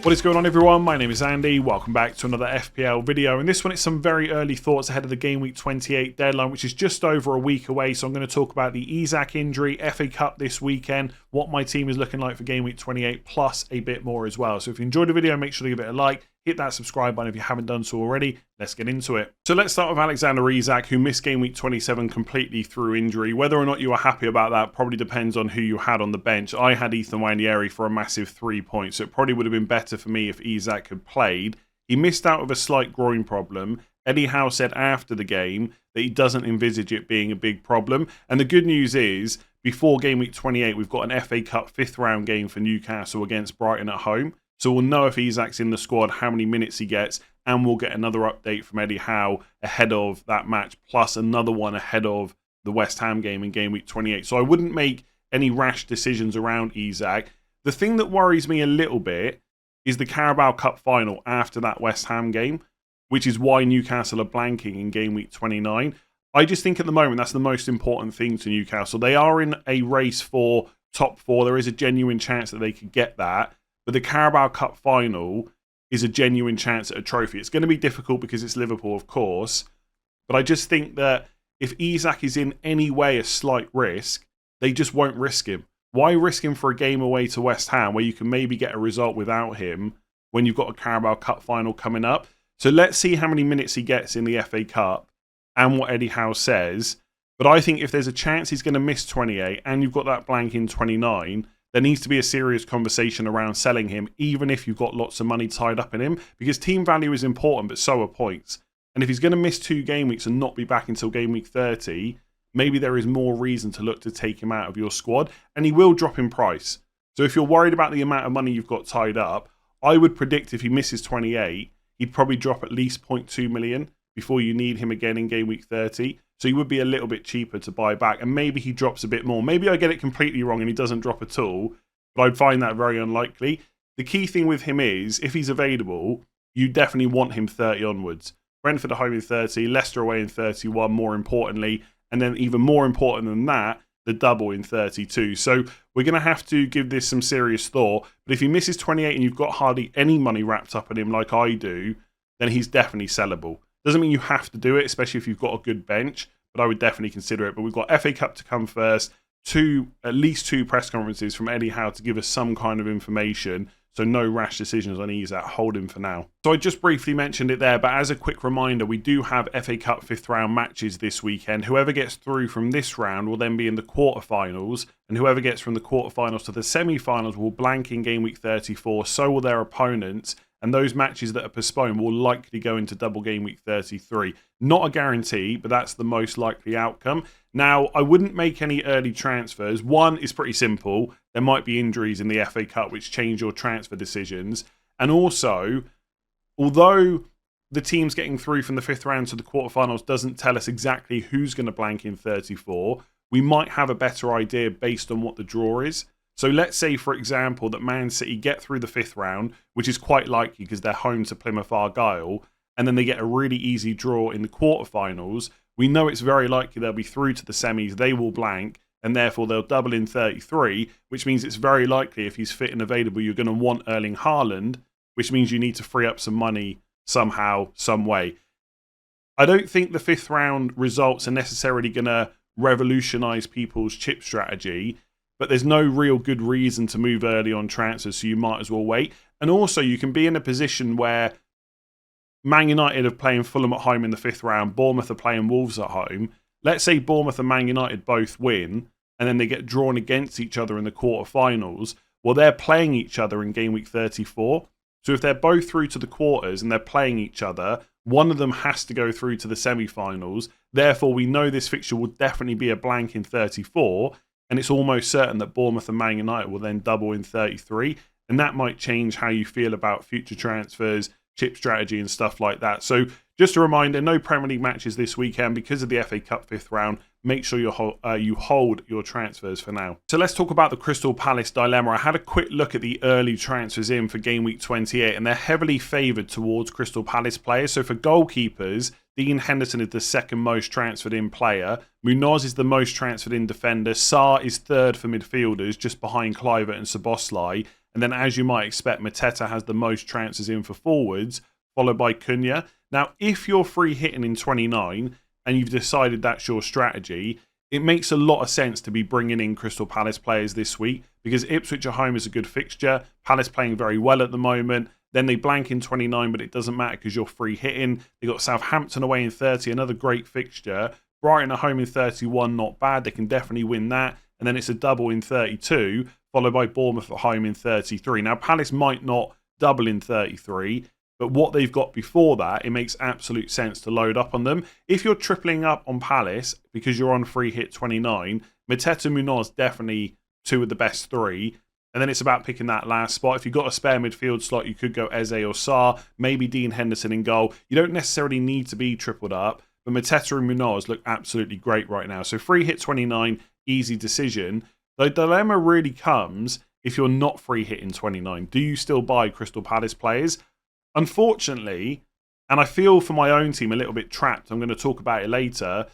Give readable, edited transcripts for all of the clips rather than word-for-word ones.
What is going on, everyone? My name is Andy. Welcome back to another FPL video. And this one is some very early thoughts ahead of the Game Week 28 deadline, which is just over a week away. So I'm going to talk about the Isak injury, FA Cup this weekend, what my team is looking like for Game Week 28, plus a bit more as well. So if you enjoyed the video, make sure to give it a like. Hit that subscribe button if you haven't done so already. Let's get into it. So let's start with Alexander Isak, who missed Game Week 27 completely through injury. Whether or not you are happy about that probably depends on who you had on the bench. I had Ethan Nwaneri for a massive 3 points, so it probably would have been better for me if Isak had played. He missed out with a slight groin problem. Eddie Howe said after the game that he doesn't envisage it being a big problem. And the good news is, before Game Week 28, we've got an FA Cup 5th round game for Newcastle against Brighton at home. So we'll know if Isak's in the squad, how many minutes he gets, and we'll get another update from Eddie Howe ahead of that match, plus another one ahead of the West Ham game in Game Week 28. So I wouldn't make any rash decisions around Isak. The thing that worries me a little bit is the Carabao Cup final after that West Ham game, which is why Newcastle are blanking in Game Week 29. I just think at the moment that's the most important thing to Newcastle. They are in a race for top 4. There is a genuine chance that they could get that. But the Carabao Cup final is a genuine chance at a trophy. It's going to be difficult because it's Liverpool, of course. But I just think that if Isak is in any way a slight risk, they just won't risk him. Why risk him for a game away to West Ham where you can maybe get a result without him when you've got a Carabao Cup final coming up? So let's see how many minutes he gets in the FA Cup and what Eddie Howe says. But I think if there's a chance he's going to miss 28 and you've got that blank in 29, there needs to be a serious conversation around selling him, even if you've got lots of money tied up in him, because team value is important, but so are points. And if he's going to miss 2 game weeks and not be back until Game Week 30, maybe there is more reason to look to take him out of your squad, and he will drop in price. So if you're worried about the amount of money you've got tied up, I would predict if he misses 28, he'd probably drop at least 0.2 million before you need him again in Game Week 30. So he would be a little bit cheaper to buy back, and maybe he drops a bit more. Maybe I get it completely wrong and he doesn't drop at all, but I'd find that very unlikely. The key thing with him is, if he's available, you definitely want him 30 onwards. Brentford at home in 30, Leicester away in 31, more importantly, and then even more important than that, the double in 32. So we're going to have to give this some serious thought, but if he misses 28 and you've got hardly any money wrapped up in him like I do, then he's definitely sellable. Doesn't mean you have to do it, especially if you've got a good bench, but I would definitely consider it. But we've got FA Cup to come first, at least two press conferences from Eddie Howe to give us some kind of information. So no rash decisions on Isak. Hold him for now. So I just briefly mentioned it there, but as a quick reminder, we do have FA Cup 5th round matches this weekend. Whoever gets through from this round will then be in the quarterfinals, and whoever gets from the quarterfinals to the semi-finals will blank in Game Week 34. So will their opponents. And those matches that are postponed will likely go into double Game Week 33. Not a guarantee, but that's the most likely outcome. Now, I wouldn't make any early transfers. One is pretty simple. There might be injuries in the FA Cup which change your transfer decisions. And also, although the teams getting through from the 5th round to the quarterfinals doesn't tell us exactly who's going to blank in 34, we might have a better idea based on what the draw is. So let's say, for example, that Man City get through the 5th round, which is quite likely because they're home to Plymouth Argyle, and then they get a really easy draw in the quarterfinals. We know it's very likely they'll be through to the semis, they will blank, and therefore they'll double in 33, which means it's very likely if he's fit and available, you're going to want Erling Haaland, which means you need to free up some money somehow, some way. I don't think the 5th round results are necessarily going to revolutionise people's chip strategy, but there's no real good reason to move early on transfers, so you might as well wait. And also, you can be in a position where Man United are playing Fulham at home in the 5th round, Bournemouth are playing Wolves at home. Let's say Bournemouth and Man United both win, and then they get drawn against each other in the quarterfinals. Well, they're playing each other in Game Week 34. So if they're both through to the quarters and they're playing each other, one of them has to go through to the semi-finals. Therefore, we know this fixture will definitely be a blank in 34. And it's almost certain that Bournemouth and Man United will then double in 33. And that might change how you feel about future transfers, chip strategy and stuff like that. So just a reminder, no Premier League matches this weekend because of the FA Cup 5th round. Make sure you hold your transfers for now. So let's talk about the Crystal Palace dilemma. I had a quick look at the early transfers in for Game Week 28, and they're heavily favoured towards Crystal Palace players. So for goalkeepers, Dean Henderson is the second most transferred in player. Munoz is the most transferred in defender. Sarr is third for midfielders, just behind Kluivert and Szoboszlai. And then, as you might expect, Mateta has the most transfers in for forwards, followed by Cunha. Now, if you're free hitting in 29 and you've decided that's your strategy, it makes a lot of sense to be bringing in Crystal Palace players this week because Ipswich at home is a good fixture. Palace playing very well at the moment. Then they blank in 29, but it doesn't matter because you're free hitting. They got Southampton away in 30, another great fixture. Brighton at home in 31, not bad. They can definitely win that. And then it's a double in 32, followed by Bournemouth at home in 33. Now, Palace might not double in 33, but what they've got before that, it makes absolute sense to load up on them. If you're tripling up on Palace because you're on free hit 29, Mateta, Munoz, definitely two of the best three. And then it's about picking that last spot. If you've got a spare midfield slot, you could go Eze or Sarr, maybe Dean Henderson in goal. You don't necessarily need to be tripled up, but Mateta and Munoz look absolutely great right now. So free hit 29, easy decision. The dilemma really comes if you're not free hitting 29. Do you still buy Crystal Palace players? Unfortunately, and I feel for my own team a little bit trapped, I'm going to talk about it later,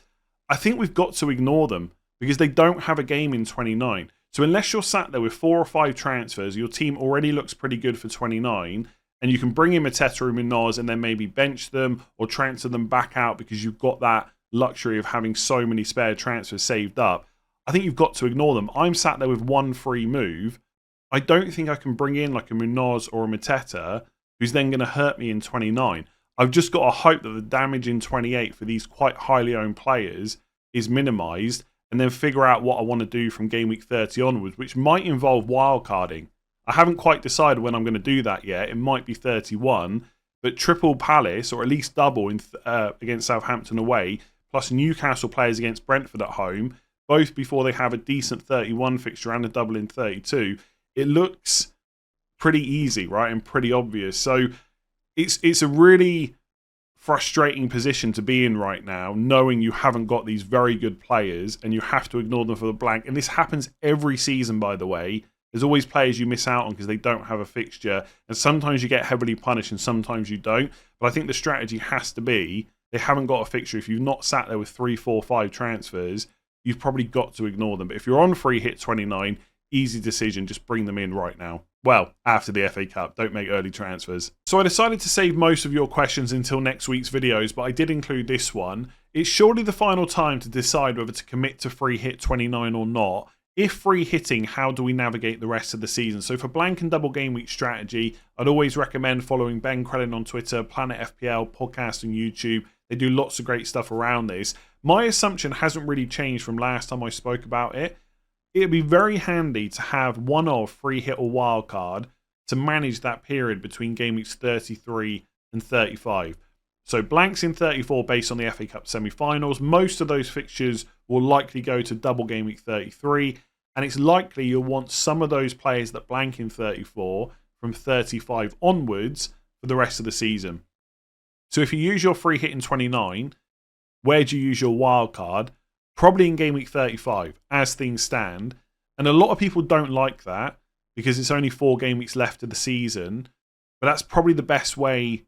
I think we've got to ignore them because they don't have a game in 29. So unless you're sat there with 4 or 5 transfers, your team already looks pretty good for 29, and you can bring in Mateta and Munoz and then maybe bench them or transfer them back out because you've got that luxury of having so many spare transfers saved up, I think you've got to ignore them. I'm sat there with one free move. I don't think I can bring in like a Munoz or a Mateta who's then going to hurt me in 29. I've just got to hope that the damage in 28 for these quite highly owned players is minimised, and then figure out what I want to do from game week 30 onwards, which might involve wildcarding. I haven't quite decided when I'm going to do that yet. It might be 31, but triple Palace, or at least double against Southampton away, plus Newcastle players against Brentford at home, both before they have a decent 31 fixture and a double in 32. It looks pretty easy, right, and pretty obvious. So it's a really frustrating position to be in right now, knowing you haven't got these very good players and you have to ignore them for the blank. And this happens every season, by the way. There's always players you miss out on because they don't have a fixture, and sometimes you get heavily punished and sometimes you don't. But I think the strategy has to be they haven't got a fixture. If you've not sat there with 3, 4, 5 transfers, you've probably got to ignore them. But if you're on free hit 29, easy decision, just bring them in right now. Well, after the FA Cup, don't make early transfers. So I decided to save most of your questions until next week's videos, but I did include this one. It's surely the final time to decide whether to commit to free hit 29 or not. If free hitting, how do we navigate the rest of the season? So for blank and double game week strategy, I'd always recommend following Ben Crellin on Twitter, Planet FPL, podcast and YouTube. They do lots of great stuff around this. My assumption hasn't really changed from last time I spoke about it. It'd be very handy to have one of free hit or wild card to manage that period between game weeks 33 and 35. So blanks in 34 based on the FA Cup semi-finals. Most of those fixtures will likely go to double game week 33, and it's likely you'll want some of those players that blank in 34 from 35 onwards for the rest of the season. So if you use your free hit in 29, where do you use your wild card? Probably in game week 35, as things stand. And a lot of people don't like that because it's only 4 game weeks left of the season. But that's probably the best way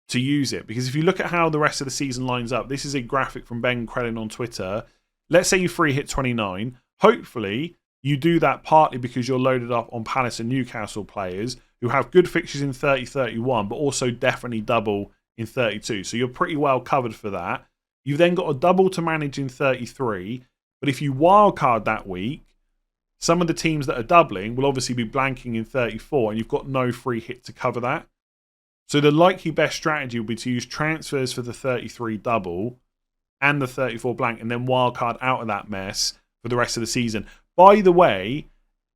to use it. Because if you look at how the rest of the season lines up, this is a graphic from Ben Crellin on Twitter. Let's say you free hit 29. Hopefully, you do that partly because you're loaded up on Palace and Newcastle players who have good fixtures in 30-31, but also definitely double in 32. So you're pretty well covered for that. You've then got a double to manage in 33, but if you wildcard that week, some of the teams that are doubling will obviously be blanking in 34, and you've got no free hit to cover that. So the likely best strategy will be to use transfers for the 33 double and the 34 blank, and then wildcard out of that mess for the rest of the season. By the way,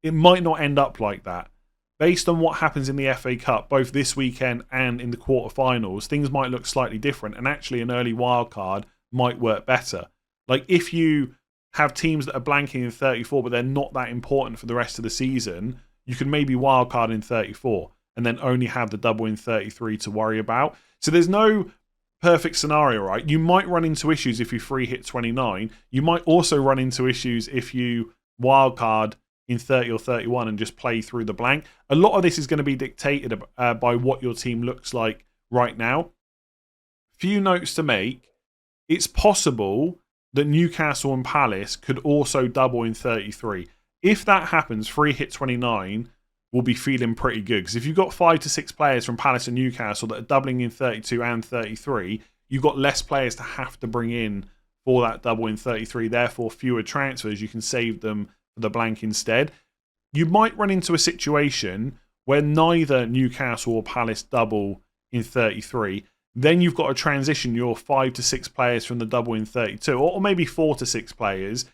it might not end up like that. Based on what happens in the FA Cup, both this weekend and in the quarterfinals, things might look slightly different, and actually an early wildcard might work better. Like if you have teams that are blanking in 34 but they're not that important for the rest of the season, you can maybe wildcard in 34 and then only have the double in 33 to worry about. So there's no perfect scenario, right? You might run into issues if you free hit 29. You might also run into issues if you wildcard in 30 or 31 and just play through the blank. A lot of this is going to be dictated by what your team looks like right now. Few notes to make. it's possible that Newcastle and Palace could also double in 33. If that happens, free hit 29 will be feeling pretty good. Because if you've got 5 to 6 players from Palace and Newcastle that are doubling in 32 and 33, you've got less players to have to bring in for that double in 33. Therefore, fewer transfers. You can save them for the blank instead. You might run into a situation where neither Newcastle or Palace double in 33. Then you've got to transition your 5 to 6 players from the double in 32, or maybe 4 to 6 players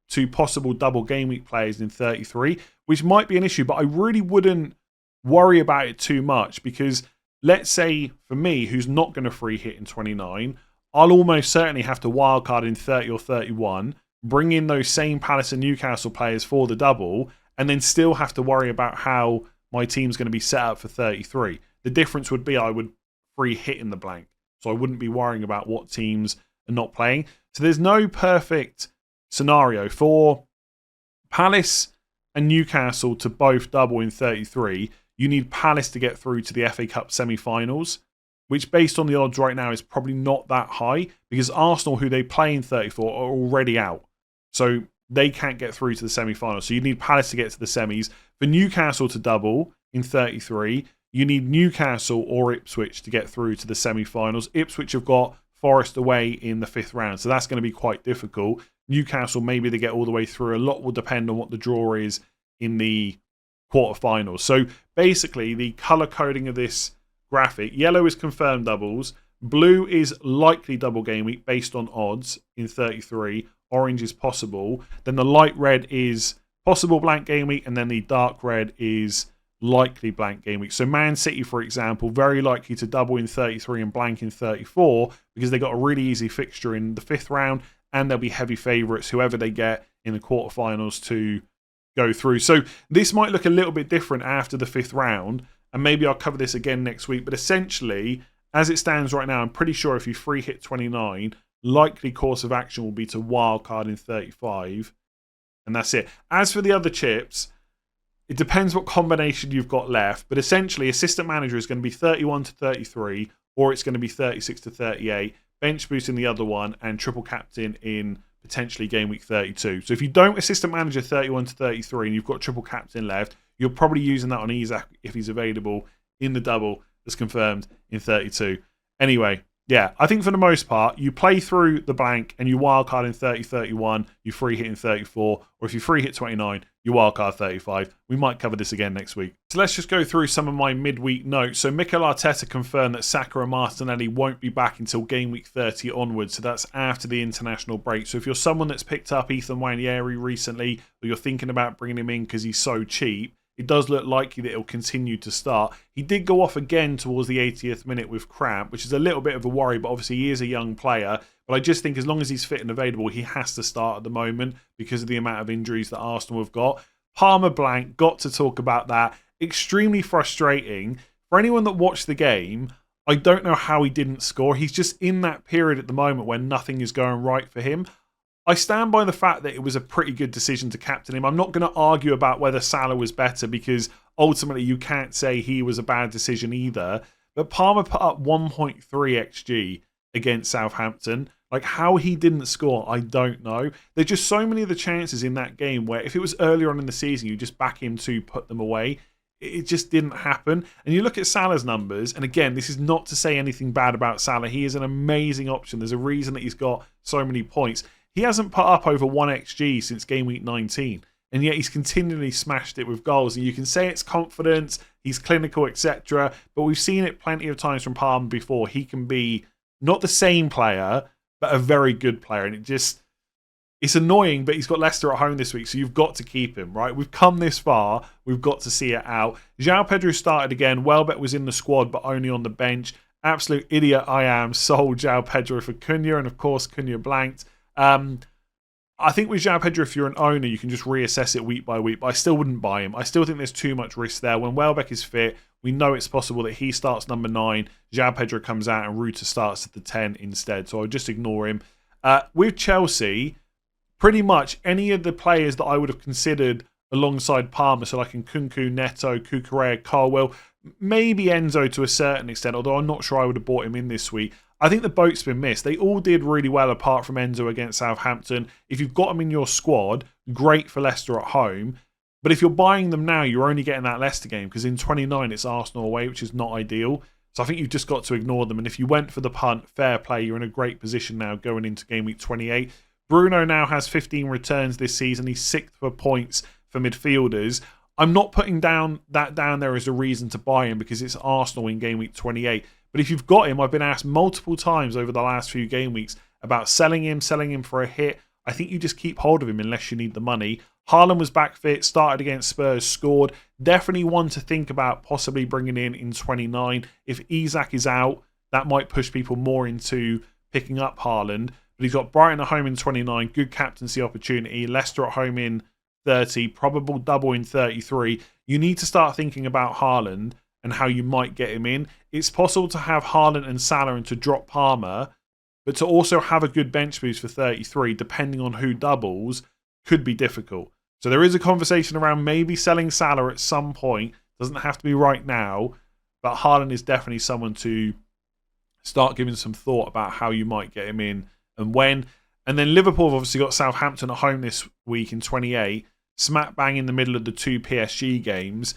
to possible double game week players in 33, which might be an issue, but I really wouldn't worry about it too much because let's say for me, who's not going to free hit in 29, I'll almost certainly have to wildcard in 30 or 31, bring in those same Palace and Newcastle players for the double, and then still have to worry about how my team's going to be set up for 33. The difference would be I would free hit in the blank, so I wouldn't be worrying about what teams are not playing. So there's no perfect scenario for Palace and Newcastle to both double in 33. You need Palace to get through to the FA Cup semi-finals, which based on the odds right now is probably not that high because Arsenal, who they play in 34, are already out. So they can't get through to the semi-finals. So you need Palace to get to the semis. For Newcastle to double in 33, you need Newcastle or Ipswich to get through to the semi-finals. Ipswich have got Forest away in the 5th round, so that's going to be quite difficult. Newcastle, maybe they get all the way through. A lot will depend on what the draw is in the quarterfinals. So basically, the colour coding of this graphic, yellow is confirmed doubles, blue is likely double game week based on odds in 33, orange is possible, then the light red is possible blank game week, and then the dark red is likely blank game week. So Man City, for example, very likely to double in 33 and blank in 34 because they got a really easy fixture in the 5th round and they'll be heavy favourites, whoever they get in the quarterfinals to go through. So this might look a little bit different after the 5th round, and maybe I'll cover this again next week, but essentially, as it stands right now, I'm pretty sure if you free hit 29, likely course of action will be to wildcard in 35, and that's it. As for the other chips, it depends what combination you've got left, but essentially assistant manager is going to be 31 to 33, or it's going to be 36 to 38, bench boost in the other one, and triple captain in potentially game week 32. So if you don't assistant manager 31 to 33 and you've got triple captain left, you're probably using that on Isak if he's available in the double that's confirmed in 32. Anyway, yeah, I think for the most part, you play through the blank and you wildcard in 30, 31, you free hit in 34, or if you free hit 29, you wildcard 35. We might cover this again next week. So let's just go through some of my midweek notes. So Mikel Arteta confirmed that Saka and Martinelli won't be back until game week 30 onwards, so that's after the international break. So if you're someone that's picked up Ethan Nwaneri recently, or you're thinking about bringing him in because he's so cheap, it does look likely that he'll continue to start. He did go off again towards the 80th minute with cramp, which is a little bit of a worry, but obviously he is a young player. But I just think as long as he's fit and available, he has to start at the moment because of the amount of injuries that Arsenal have got. Palmer blank, got to talk about that. Extremely frustrating. For anyone that watched the game, I don't know how he didn't score. He's just in that period at the moment when nothing is going right for him. I stand by the fact that it was a pretty good decision to captain him. I'm not going to argue about whether Salah was better because ultimately you can't say he was a bad decision either. But Palmer put up 1.3 XG against Southampton. Like how he didn't score, I don't know. There's just so many of the chances in that game where if it was earlier on in the season, you just back him to put them away. It just didn't happen. And you look at Salah's numbers, and again, this is not to say anything bad about Salah. He is an amazing option. There's a reason that he's got so many points. He hasn't put up over 1 XG since game week 19, and yet he's continually smashed it with goals. And you can say it's confidence, he's clinical, etc. But we've seen it plenty of times from Palmer before. He can be not the same player, but a very good player. And it's annoying, but he's got Leicester at home this week, so you've got to keep him, right? We've come this far. We've got to see it out. João Pedro started again. Welbeck was in the squad, but only on the bench. Absolute idiot I am. Sold João Pedro for Cunha, and of course, Cunha blanked. I think with João Pedro, if you're an owner, you can just reassess it week by week, but I still wouldn't buy him. I still think there's too much risk there. When Welbeck is fit, we know it's possible that he starts number 9, João Pedro comes out, and Ruta starts at the 10 instead, so I'll just ignore him. With Chelsea, pretty much any of the players that I would have considered alongside Palmer, so like Nkunku, Neto, Cucurella, Carwell, maybe Enzo to a certain extent, although I'm not sure I would have bought him in this week. I think the boat's been missed. They all did really well apart from Enzo against Southampton. If you've got them in your squad, great for Leicester at home. But if you're buying them now, you're only getting that Leicester game because in 29 it's Arsenal away, which is not ideal. So I think you've just got to ignore them. And if you went for the punt, fair play, you're in a great position now going into game week 28. Bruno now has 15 returns this season. He's 6th for points for midfielders. I'm not putting down there as a reason to buy him because it's Arsenal in game week 28. But if you've got him, I've been asked multiple times over the last few game weeks about selling him for a hit. I think you just keep hold of him unless you need the money. Haaland was back fit, started against Spurs, scored. Definitely one to think about possibly bringing in 29. If Isak is out, that might push people more into picking up Haaland. But he's got Brighton at home in 29, good captaincy opportunity. Leicester at home in 30, probable double in 33. You need to start thinking about Haaland and how you might get him in. It's possible to have Haaland and Salah and to drop Palmer, but to also have a good bench boost for 33, depending on who doubles, could be difficult. So there is a conversation around maybe selling Salah at some point. Doesn't have to be right now, but Haaland is definitely someone to start giving some thought about how you might get him in and when. And then Liverpool have obviously got Southampton at home this week in 28, smack bang in the middle of the two PSG games.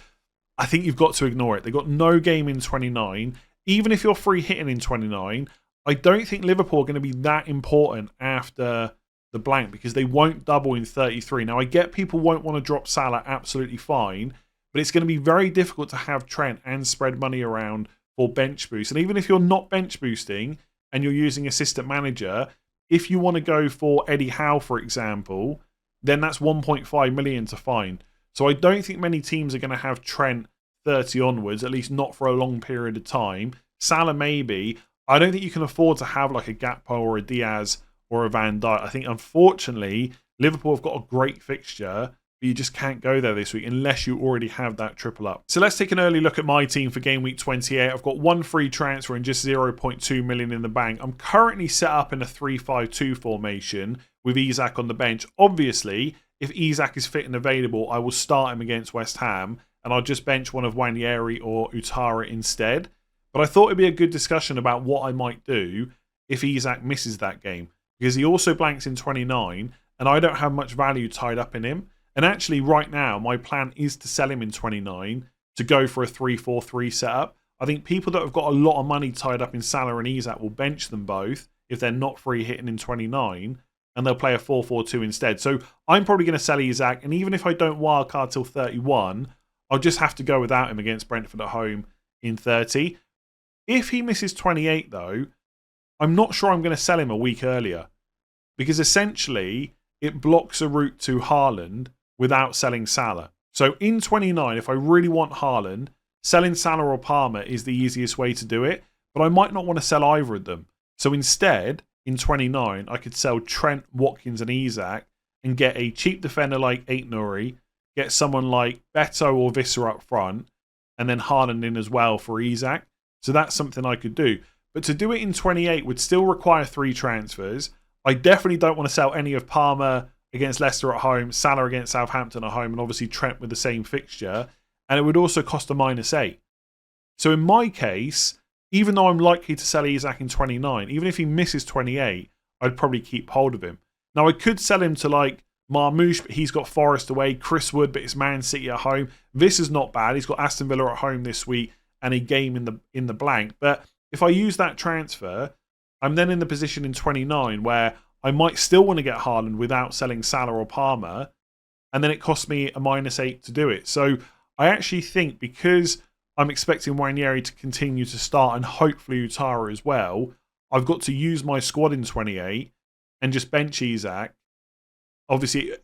I think you've got to ignore it. They've got no game in 29. Even if you're free hitting in 29, I don't think Liverpool are going to be that important after the blank because they won't double in 33. Now, I get people won't want to drop Salah, absolutely fine, but it's going to be very difficult to have Trent and spread money around for bench boost. And even if you're not bench boosting and you're using assistant manager, if you want to go for Eddie Howe, for example, then that's 1.5 million to find. So I don't think many teams are going to have Trent 30 onwards, at least not for a long period of time. Salah maybe. I don't think you can afford to have like a Gakpo or a Diaz or a Van Dijk. I think, unfortunately, Liverpool have got a great fixture, but you just can't go there this week unless you already have that triple up. So let's take an early look at my team for game week 28. I've got one free transfer and just 0.2 million in the bank. I'm currently set up in a 3-5-2 formation with Isak on the bench. Obviously, if Isak is fit and available, I will start him against West Ham and I'll just bench one of Nwaneri or Utara instead. But I thought it'd be a good discussion about what I might do if Isak misses that game, because he also blanks in 29 and I don't have much value tied up in him. And actually right now my plan is to sell him in 29 to go for a 3-4-3 setup. I think people that have got a lot of money tied up in Salah and Isak will bench them both if they're not free hitting in 29 and they'll play a 4-4-2 instead. So I'm probably going to sell Isak, and even if I don't wildcard till 31, I'll just have to go without him against Brentford at home in 30. If he misses 28 though, I'm not sure I'm going to sell him a week earlier because essentially it blocks a route to Haaland without selling Salah. So in 29, if I really want Haaland, selling Salah or Palmer is the easiest way to do it, but I might not want to sell either of them. So instead, in 29, I could sell Trent, Watkins and Isak and get a cheap defender like Aït-Nouri, get someone like Beto or Visser up front, and then Haaland in as well for Isak. So that's something I could do. But to do it in 28 would still require 3 transfers. I definitely don't want to sell any of Palmer against Leicester at home, Salah against Southampton at home, and obviously Trent with the same fixture. And it would also cost a -8. So in my case, even though I'm likely to sell Isak in 29, even if he misses 28, I'd probably keep hold of him. Now, I could sell him to like Marmoush, but he's got Forest away. Chris Wood, but it's Man City at home. This is not bad. He's got Aston Villa at home this week and a game in the blank. But if I use that transfer, I'm then in the position in 29 where I might still want to get Haaland without selling Salah or Palmer, and then it costs me a -8 to do it. So I actually think because I'm expecting Nwaneri to continue to start and hopefully Utara as well, I've got to use my squad in 28 and just bench Isak. Obviously,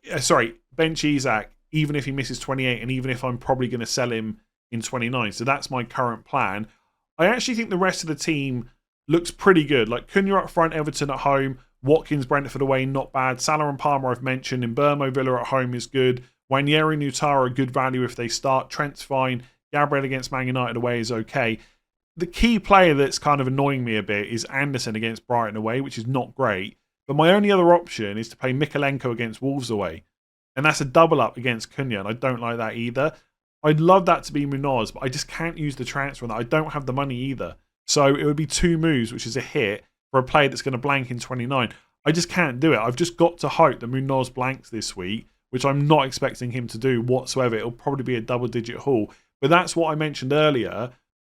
bench Isak even if he misses 28 and even if I'm probably going to sell him in 29. So that's my current plan. I actually think the rest of the team looks pretty good. Like Cunha up front, Everton at home, Watkins, Brentford away, not bad. Salah and Palmer I've mentioned. Mbeumo, Villa at home is good. Nwaneri and Utara are good value if they start. Trent's fine. Gabriel against Man United away is okay. The key player that's kind of annoying me a bit is Anderson against Brighton away, which is not great. But my only other option is to play Mikalenko against Wolves away. And that's a double up against Cunha, and I don't like that either. I'd love that to be Munoz, but I just can't use the transfer on that. I don't have the money either. So it would be 2 moves, which is a hit for a player that's going to blank in 29. I just can't do it. I've just got to hope that Munoz blanks this week, which I'm not expecting him to do whatsoever. It'll probably be a double-digit haul. But that's what I mentioned earlier.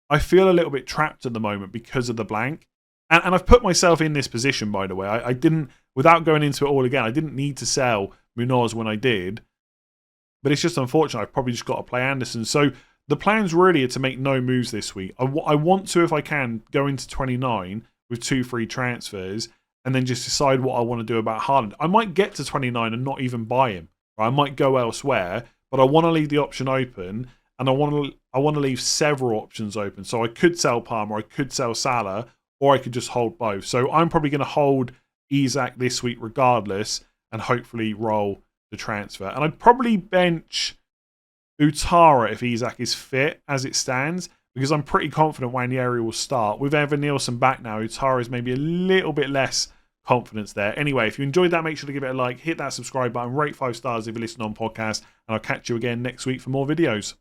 I feel a little bit trapped at the moment because of the blank. And I've put myself in this position, by the way. I didn't, without going into it all again, I didn't need to sell Munoz when I did. But it's just unfortunate. I've probably just got to play Anderson. So the plans really are to make no moves this week. I want to, if I can, go into 29 with 2 free transfers and then just decide what I want to do about Haaland. I might get to 29 and not even buy him. Right? I might go elsewhere, but I want to leave the option open, and I want to leave several options open. So I could sell Palmer, I could sell Salah, or I could just hold both. So I'm probably going to hold Isak this week regardless, and hopefully roll the transfer. And I'd probably bench Utara if Isak is fit as it stands, because I'm pretty confident Wanyeri will start. With Evan Nielsen back now, Utara is maybe a little bit less confidence there. Anyway, if you enjoyed that, make sure to give it a like, hit that subscribe button, rate 5 stars if you listen on podcast, and I'll catch you again next week for more videos.